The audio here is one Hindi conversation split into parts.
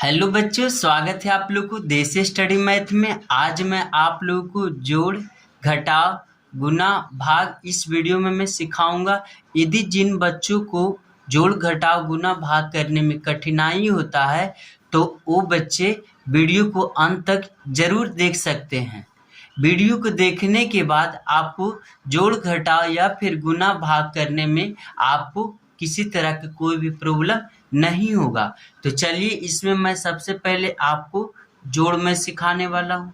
हेलो बच्चों, स्वागत है आप लोग को देसी स्टडी मैथ में। आज मैं आप लोगों को जोड़, घटाव, गुना, भाग इस वीडियो में मैं सिखाऊंगा। यदि जिन बच्चों को जोड़, घटाव, गुना, भाग करने में कठिनाई होता है तो वो बच्चे वीडियो को अंत तक जरूर देख सकते हैं। वीडियो को देखने के बाद आपको जोड़, घटाव या फिर गुना, भाग करने में आपको किसी तरह की कोई भी प्रॉब्लम नहीं होगा। तो चलिए, इसमें मैं सबसे पहले आपको जोड़ में सिखाने वाला हूँ।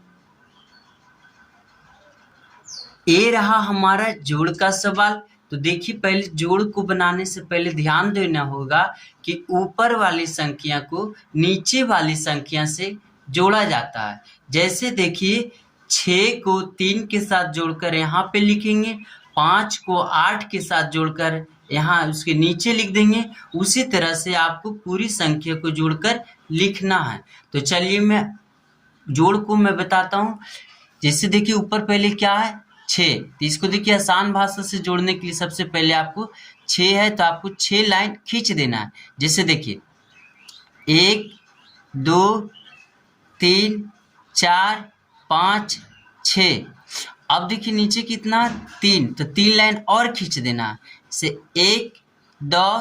ये रहा हमारा जोड़ का सवाल। तो देखिए, पहले जोड़ को बनाने से पहले ध्यान देना होगा कि ऊपर वाली संख्या को नीचे वाली संख्या से जोड़ा जाता है। जैसे देखिए, 6 को 3 के साथ जोड़कर यहाँ पे लिखेंगे, 5 को 8 के साथ जोड़कर यहाँ उसके नीचे लिख देंगे। उसी तरह से आपको पूरी संख्या को जोड़कर लिखना है। तो चलिए, मैं जोड़ को मैं बताता हूँ। जैसे देखिए, ऊपर पहले क्या है, 6। तो इसको देखिए, आसान भाषा से जोड़ने के लिए सबसे पहले आपको 6 है तो आपको 6 लाइन खींच देना है। जैसे देखिए, 1 2 3 4 5 6। अब देखिए नीचे कितना, 3, तो 3 लाइन और खींच देना है। से 1 2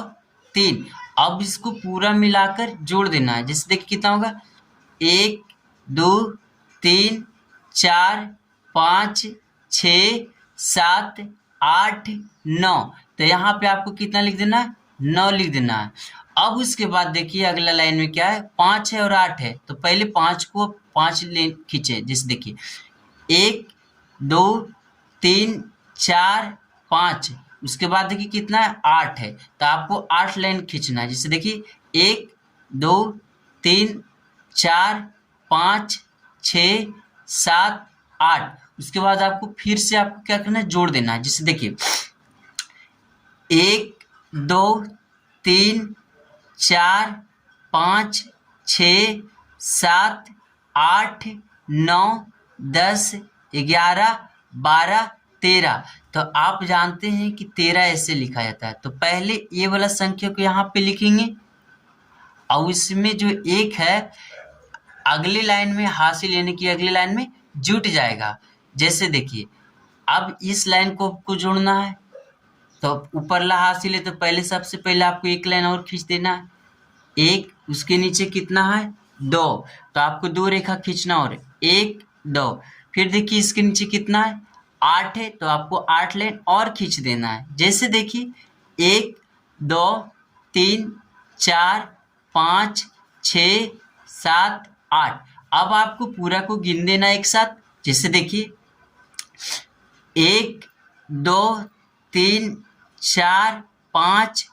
3। अब इसको पूरा मिलाकर जोड़ देना है। जैसे देखिए कितना होगा, 1 2 3 4 5 6 7 8 9। तो यहाँ पे आपको कितना लिख देना है, 9 लिख देना है। अब उसके बाद देखिए अगला लाइन में क्या है, 5 है और 8 है। तो पहले 5 को 5 लाइन खींचे। जैसे देखिए, 1 2 3 4 5। उसके बाद देखिए कितना है, 8 है। तो आपको 8 लाइन खींचना है। जैसे देखिए, 1 2 3 4 5 6 7 8। उसके बाद आपको फिर से आपको क्या करना है, जोड़ देना है। जैसे देखिए, 1 2 3 4 5 6 7 8 9 10 11 12 13। तो आप जानते हैं कि 13 ऐसे लिखा जाता है। तो पहले ये वाला संख्या को यहाँ पे लिखेंगे और इसमें जो 1 है अगली लाइन में हासिल यानी कि अगली लाइन में जुट जाएगा। जैसे देखिए, अब इस लाइन को आपको जोड़ना है। तो ऊपरला हासिल है तो पहले सबसे पहले आपको 1 लाइन और खींच देना है। 1, उसके नीचे कितना है, 2। तो आपको 2 रेखा खींचना और 1 2। फिर देखिए इसके नीचे कितना है, 8 है। तो आपको 8 लाइन और खींच देना है। जैसे देखिए, 1 2 3 4 5 6 7 8। अब आपको पूरा को गिन देना एक साथ। जैसे देखिए, 1 2 3 4 5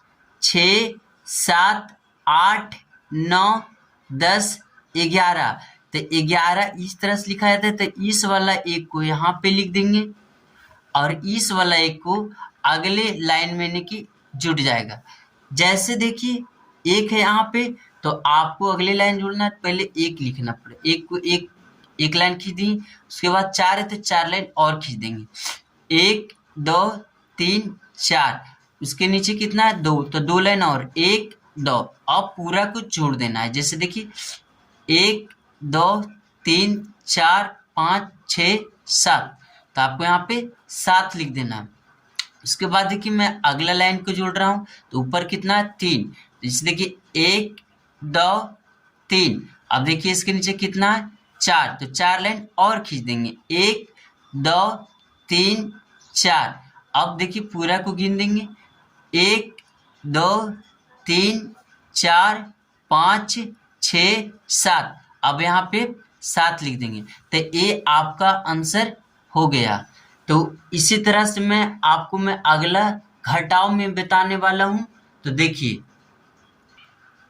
6 7 8 9 10 11। तो 11 इस तरह से लिखा जाता है। तो इस वाला 1 को यहाँ पे लिख देंगे और इस वाला 1 को अगले लाइन में कि जुट जाएगा। जैसे देखिए, 1 है यहाँ पे तो आपको अगले लाइन जोड़ना है, पहले 1 लिखना पड़े। 1 को एक लाइन खींच दी। उसके बाद 4 है तो 4 लाइन और खींच देंगे। 1 2 3 4। उसके नीचे कितना है, 2। तो 2 लाइन और 1 2। अब पूरा को जोड़ देना है। जैसे देखिए, 1 2 3 4 5 6 7। तो आपको यहाँ पे 7 लिख देना है। उसके बाद देखिए, मैं अगला लाइन को जोड़ रहा हूँ। तो ऊपर कितना है, 3। तो जैसे देखिए, 1 2 3। अब देखिए इसके नीचे कितना है, 4। तो 4 लाइन और खींच देंगे। 1 2 3 4। अब देखिए पूरा को गिन देंगे, 1 2 3 4 5 6 7। अब यहाँ पे 7 लिख देंगे। तो ये आपका आंसर हो गया। तो इसी तरह से मैं अगला घटाव में बताने वाला हूँ। तो देखिए,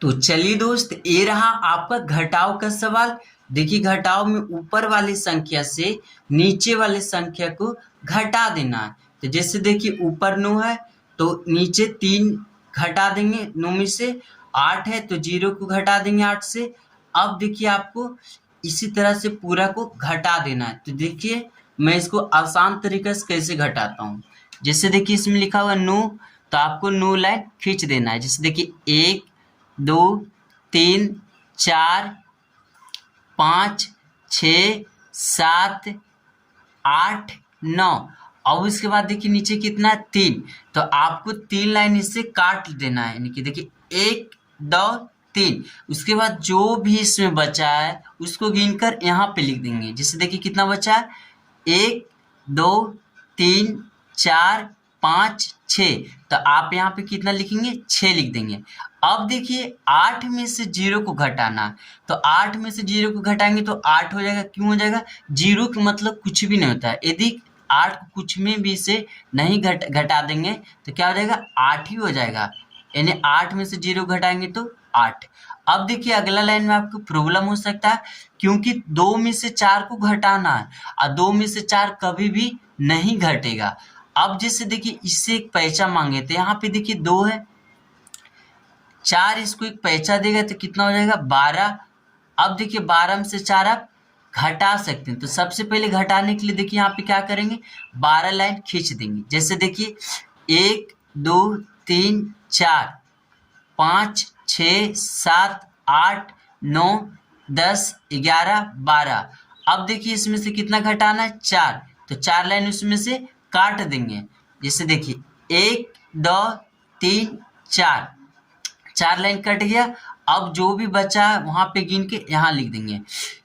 तो चलिए दोस्त, ये रहा आपका घटाव का सवाल। देखिए, घटाव में ऊपर वाली संख्या से नीचे वाली संख्या को घटा देना है। तो जैसे देखिए, ऊपर 9 है तो नीचे 3 घटा देंगे 9 में से। 8 है तो 0 को घटा देंगे 8 से। अब देखिए, आपको इसी तरह से पूरा को घटा देना है। तो देखिए, मैं इसको आसान तरीके से कैसे घटाता हूँ। जैसे देखिए, इसमें लिखा हुआ 9, तो आपको 9 लाइन खींच देना है। जैसे देखिए, 1 2 3 4 5 6 7 8 9। अब उसके बाद देखिए नीचे कितना है 3, तो आपको 3 लाइन इससे काट देना है, यानी कि देखिए 1 2 3। उसके बाद जो भी इसमें बचा है उसको गिनकर यहाँ पे लिख देंगे। जैसे देखिए कितना बचा है 1 2 3 4 5 6, तो आप यहाँ पे कितना लिखेंगे 6 लिख देंगे। अब देखिए 8 में से 0 को घटाना, तो 8 में से 0 को घटाएंगे तो 8 हो जाएगा। क्यों हो जाएगा? 0 का मतलब कुछ भी नहीं होता है। यदि 8 को कुछ में भी से नहीं घटा देंगे तो क्या हो जाएगा 8 ही हो जाएगा, यानी 8 में से 0 घटाएंगे तो 8। अब देखिए अगला लाइन में आपको प्रॉब्लम हो सकता है, क्योंकि 2 में से 4 को घटाना है और 2 में से 4 कभी भी नहीं घटेगा। अब जैसे देखिए इससे एक पैसा मांगे थे, यहाँ पे देखिए 2 है, 4 इसको एक पैसा देगा तो कितना हो जाएगा 12। अब देखिए 12 में से 4 आप घटा सकते हैं, तो सबसे पहले घटाने के लिए देखिए यहाँ पे क्या करेंगे 12 लाइन खींच देंगे। जैसे देखिए 1 2 3 4 5 6 7 8 9 10 11 12। अब देखिए इसमें से कितना घटाना है 4, तो 4 लाइन उसमें से काट देंगे। जैसे देखिए 1 2 3 4, 4 लाइन कट गया। अब जो भी बचा है वहां पे गिन के यहाँ लिख देंगे।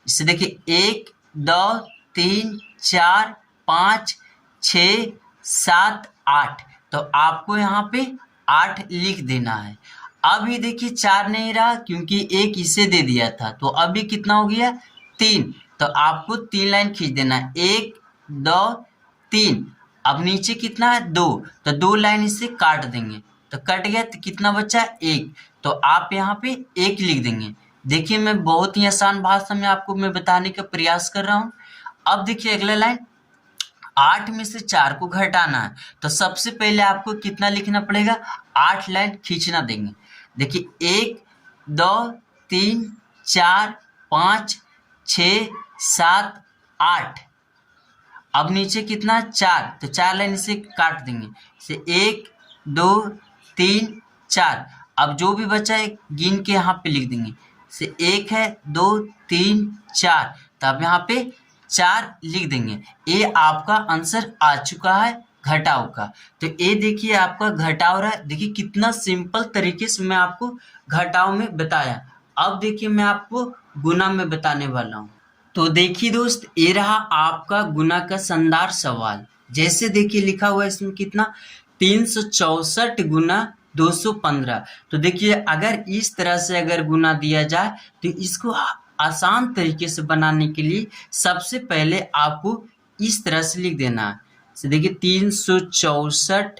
इससे देखिए 1 2 3 4 5 6 7 8, तो आपको यहाँ पे 8 लिख देना है। अभी देखिए 4 नहीं रहा क्योंकि 1 इसे दे दिया था, तो अभी कितना हो गया 3, तो आपको 3 लाइन खींच देना है 1 2 3। अब नीचे कितना है 2, तो 2 लाइन इससे काट देंगे, तो कट गया तो कितना बचा 1, तो आप यहाँ पे 1 लिख देंगे। देखिए मैं बहुत ही आसान भाषा में आपको मैं बताने का प्रयास कर रहा हूँ। अब देखिए अगला लाइन 8 में से 4 को घटाना है, तो सबसे पहले आपको कितना लिखना पड़ेगा 8 लाइन खींचना देंगे। देखिए 1 2 3 4 5 6 7 8। अब नीचे कितना है 4, तो 4 लाइन इसे काट देंगे। इसे 1 2 3 4। अब जो भी बचा है गिन के यहाँ पे लिख देंगे। इसे 1 है 2 3 4, तो अब यहाँ पे 4 लिख देंगे। ये आपका आंसर आ चुका है घटाव का। तो ये देखिए आपका घटाव रहा है। देखिए कितना सिंपल तरीके से मैं आपको घटाव में बताया। अब देखिए मैं आपको गुना में बताने वाला हूँ। तो देखिए दोस्त, ये रहा आपका गुना का शानदार सवाल। जैसे देखिए लिखा हुआ है इसमें कितना 364 गुना 215। तो देखिए अगर इस तरह से अगर गुना दिया जाए तो इसको आसान तरीके से बनाने के लिए सबसे पहले आपको इस तरह से लिख देना है। तो देखिए 364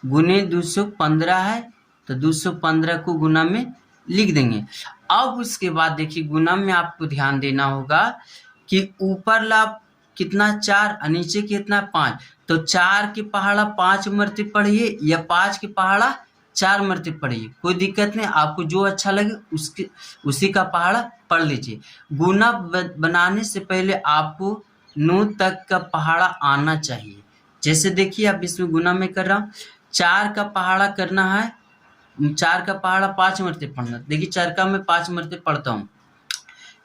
गुने 215 है, तो 215 को गुना में लिख देंगे। अब उसके बाद देखिए गुना में आपको ध्यान देना होगा कि ऊपर ला कितना 4 और नीचे कितना 5, तो 4 के पहाड़ा 5 मरते पढ़िए या 5 के पहाड़ा 4 मरते पढ़िए, कोई दिक्कत नहीं। आपको जो अच्छा लगे उसी का पहाड़ा पढ़ लीजिए। गुना बनाने से पहले आपको 9 तक का पहाड़ा आना चाहिए। जैसे देखिए अब इसमें गुना में कर रहा हूँ, 4 का पहाड़ा करना है, 4 का पहाड़ा 5 मरते पढ़ना। देखिए चरका में 5 मरते पढ़ता हूँ।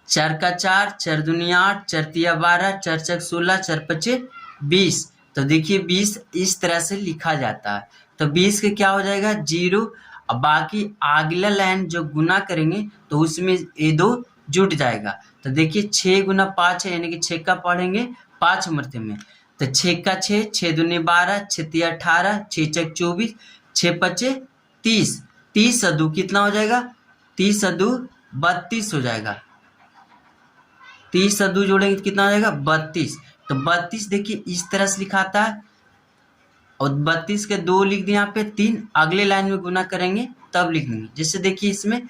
4 का 4, 4 दुनिया 8, 4 तिया 12, 4 चक 16, 4 पचे 20। तो देखिए 20 इस तरह से लिखा जाता है। तो 20 के क्या हो जाएगा 0। अब बाकी अगला लाइन जो गुना करेंगे तो उसमें ये 2 जुट जाएगा। तो देखिए 6 गुना 5 है, यानी कि 6 का पढ़ेंगे 5 मरते में, तो 6 का 6, 6 दुनी 12, 6 तिया 18, 6 चक 24, 6 पचे 30। 30 अदू कितना हो जाएगा 30 अदू 32 हो जाएगा। 30 अदू जोड़ेंगे तो कितना हो जाएगा 32। तो 32 देखिए इस तरह से लिखाता है, और 32 के 2 लिख दिए यहाँ पे, 3 अगले लाइन में गुना करेंगे तब लिख देंगे। जैसे देखिए इसमें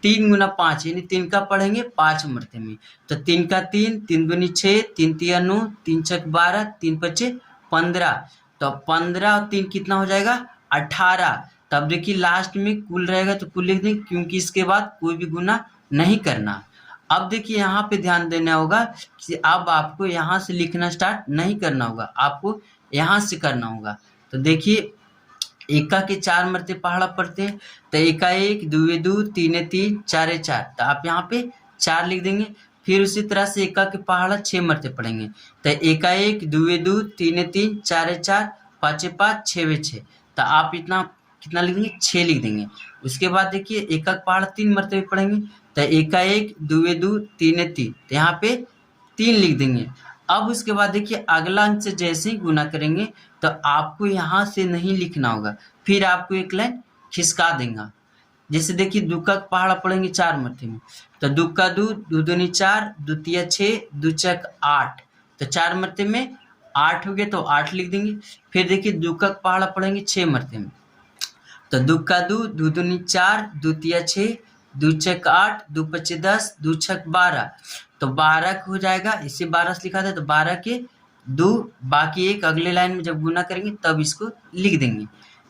3 गुना 5 यानी 3 का पढ़ेंगे 5 मरते में, तो 3 का 3, 3 दूनी 6, 3 तिया 9, 3 चक 12, 3 पचे 15। तो 15 और 3 कितना हो जाएगा 18। तब देखिए लास्ट में कुल रहेगा तो कुल लिख देंगे, क्योंकि इसके बाद कोई भी गुना नहीं करना। अब देखिए यहाँ पे ध्यान देना होगा कि अब आपको यहाँ से लिखना स्टार्ट नहीं करना होगा, आपको यहाँ से करना होगा। तो देखिए एका के 4 मरते पहाड़ा पड़ते हैं, तो एका 1, दुए 2, तीने 3, चारे 4, तो आप यहाँ पे 4 लिख देंगे। फिर उसी तरह से एका के पहाड़ा 6 मरते पड़ेंगे, तो एका 1, दुए 2, तीने 3, चारे 4, पाँचे 5, 6 6, तो आप इतना कितना लिख देंगे, 6 लिख देंगे। उसके बाद देखिए एका के पहाड़ा 3 मरते पड़ेंगे, तो एका 1, दुए 2, तीने 3, तो यहाँ पे 3 लिख देंगे। अब उसके बाद देखिए अगला अंक से जैसे ही गुना करेंगे तो आपको यहाँ से नहीं लिखना होगा, फिर आपको एक लाइन खिसका देगा। जैसे देखिए दुक्का पहाड़ा पड़ेंगे 4 मरते में, तो दुक्का 2, दो दूनी 4, द्वितीय 6, दुचक 8, तो 4 मरते में 8 हो गए तो 8 लिख देंगे। फिर देखिए दुक्का पहाड़ा पड़ेंगे 6 मरते में, तो दुक्का 2, दो दूनी 4, द्वितीय 6, दुचक 8, दो पचे 10, दुचक 12, तो 12 हो जाएगा, इसे 12 से लिखा था, तो 12 के 2, बाकी एक अगले लाइन में जब गुना करेंगे तब इसको लिख देंगे।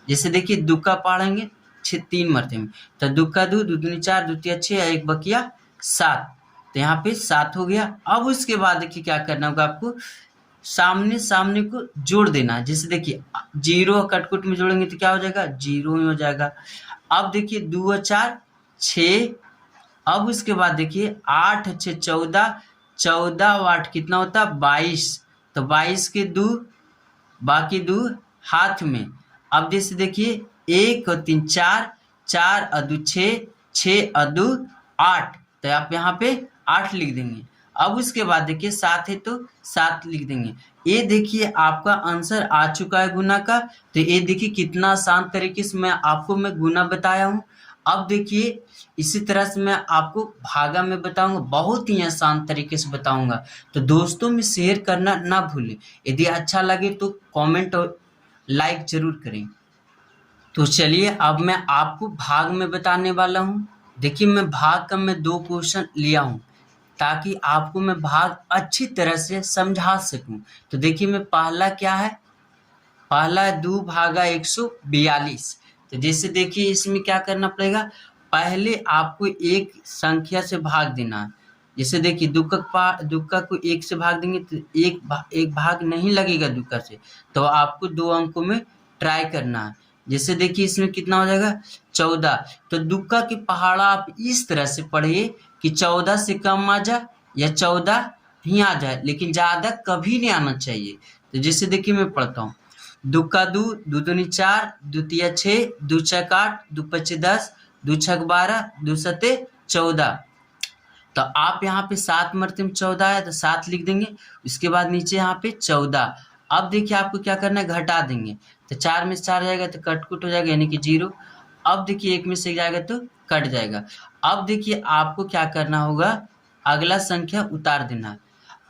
जैसे देखिए दुक्का पढ़ेंगे 3 मरते में, तो दुक्का 2, दो दूनी 4, द्वितीय 6, एक बकिया 7, तो यहाँ पे 7 हो गया। अब उसके बाद देखिए क्या करना होगा आपको, सामने सामने को जोड़ देना। जैसे देखिए 0 कटकुट में जोड़ेंगे तो क्या हो जाएगा, 0 में हो जाएगा। अब देखिए 2 और 4 6, अब उसके बाद देखिए 8 6 14, 14 और 8 कितना होता है 22, तो 22 के 2, बाकी 2 हाथ में। अब जैसे देखिए 1 और 3 4, 4 और 2 6, 6 और 2 8, तो आप यहाँ पे 8 लिख देंगे। अब उसके बाद देखिए 7 है तो 7 लिख देंगे। ये देखिए आपका आंसर आ चुका है गुना का। तो ये देखिए कितना आसान तरीके से मैं गुना बताया हूँ। अब देखिए इसी तरह से मैं आपको भागा में बताऊंगा, बहुत ही आसान तरीके से बताऊंगा। तो दोस्तों में शेयर करना ना भूलें। यदि अच्छा लगे तो कमेंट और लाइक जरूर करें। तो चलिए अब मैं आपको भाग में बताने वाला हूँ। देखिए मैं भाग का मैं 2 क्वेश्चन लिया हूँ ताकि आपको मैं भाग अच्छी तरह से समझा सकूं। तो देखिए मैं पहला क्या है, पहला 2 भागा 142। तो जैसे देखिए इसमें क्या करना पड़ेगा, पहले आपको एक संख्या से भाग देना है। जैसे देखिए दुक्का को 1 से भाग देंगे तो एक भाग नहीं लगेगा दुक्का से, तो आपको 2 अंकों में ट्राई करना है। जैसे देखिए इसमें कितना हो जाएगा 14, तो दुक्का के पहाड़ा आप इस तरह से पढ़िए कि 14 से कम आ जाए या 14 ही आ जाए, लेकिन ज़्यादा कभी नहीं आना चाहिए। तो जैसे देखिए मैं पढ़ता हूँ, दुक्का 2, दो दूनी 4, द्वितीय 6, दो छक 8, दो पचे 10, दो छक 12, दो सते 14, तो आप यहाँ पे 7 मरते में 14 है तो 7 लिख देंगे। उसके बाद नीचे यहाँ पे 14। अब देखिए आपको क्या करना है, घटा देंगे, तो 4 में से 4 जाएगा तो कटकुट हो जाएगा यानी कि 0। अब देखिए 1 में से जाएगा तो कट जाएगा। अब देखिए आपको क्या करना होगा, अगला संख्या उतार देना।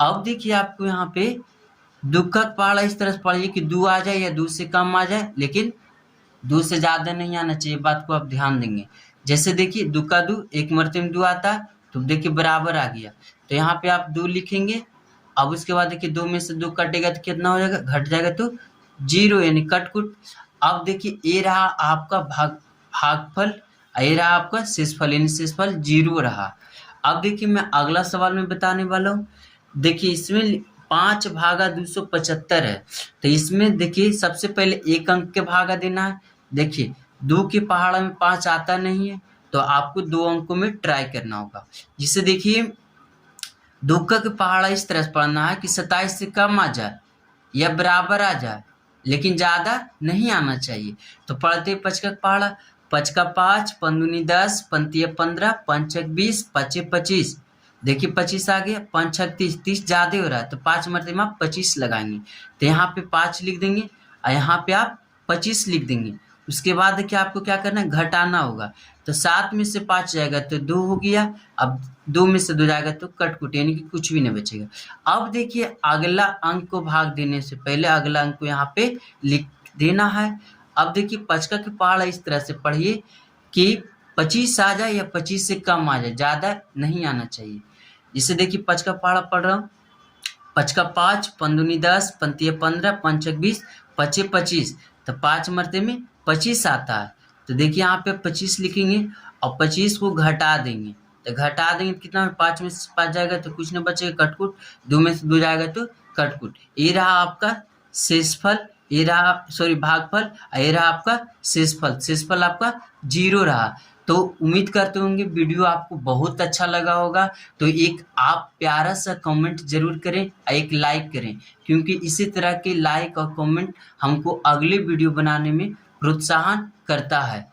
अब देखिए आपको यहाँ पे दुक्का पहाड़ा इस तरह से पढ़िए कि 2 आ जाए या 2 से कम आ जाए, लेकिन 2 से ज़्यादा नहीं आना चाहिए, बात को आप ध्यान देंगे। जैसे देखिए दुक्का 2, 1 मरते में 2 आता है तो देखिए बराबर आ गया, तो यहाँ पे आप 2 लिखेंगे। अब उसके बाद देखिए 2 में से 2 कटेगा तो कितना हो जाएगा, घट जाएगा तो 0 यानी कटकुट। अब देखिए ये रहा आपका भागफल, ये रहा आपका शेषफल यानी शेषफल 0 रहा। अब देखिए मैं अगला सवाल में बताने वाला हूँ। देखिए इसमें 5 भागा 275 है, तो इसमें देखिए सबसे पहले एक अंक के भागा देना है। देखिए 2 के पहाड़ा में 5 आता नहीं है, तो आपको 2 अंकों में ट्राई करना होगा। जिससे देखिए दुक्का के पहाड़ा इस तरह से पढ़ना है कि 27 से कम आ जाए या बराबर आ जाए, लेकिन ज़्यादा नहीं आना चाहिए। तो पढ़ते पचका का पहाड़ा, पचका 5, पंदुनी 10, पंतिया 15, पंचक 20, पचे 25। देखिए 25 आ गया, 5 छक 30, 30 ज़्यादा हो रहा है तो 5 मरते में आप 25 लगाएंगे, तो यहाँ पे 5 लिख देंगे और यहाँ पे आप 25 लिख देंगे। उसके बाद देखिए आपको क्या करना है, घटाना होगा। तो 7 में से 5 जाएगा तो 2 हो गया, अब 2 में से 2 जाएगा तो कटकुट यानी कि कुछ भी नहीं बचेगा। अब देखिए अगला अंक को भाग देने से पहले अगला अंक को यहाँ पे लिख देना है। अब देखिए पचका के पहाड़ा इस तरह से पढ़िए कि 25 आ जाए या 25 से कम आ जाए, ज़्यादा नहीं आना चाहिए। जिससे देखिए पचका पहाड़ा पढ़ रहा हूँ, पचका 5, पंदुनी 10, पंतिया 15, पंचक 20, पचे 25, तो 5 मरते में 25 आता है। तो देखिए यहाँ पे 25 लिखेंगे और 25 को घटा देंगे, तो घटा देंगे तो कितना, 5 में से 5 जाएगा तो कुछ नहीं बचेगा, कटकुट। 2 में से 2 जाएगा तो कटकुट। ये रहा आपका शेषफल ये रहा सॉरी भागफल, ये रहा आपका शेषफल। शेषफल आपका 0 रहा। तो उम्मीद करते होंगे वीडियो आपको बहुत अच्छा लगा होगा। तो एक आप प्यारा सा कमेंट जरूर करें, एक लाइक करें, क्योंकि इसी तरह के लाइक और कमेंट हमको अगले वीडियो बनाने में प्रोत्साहन करता है।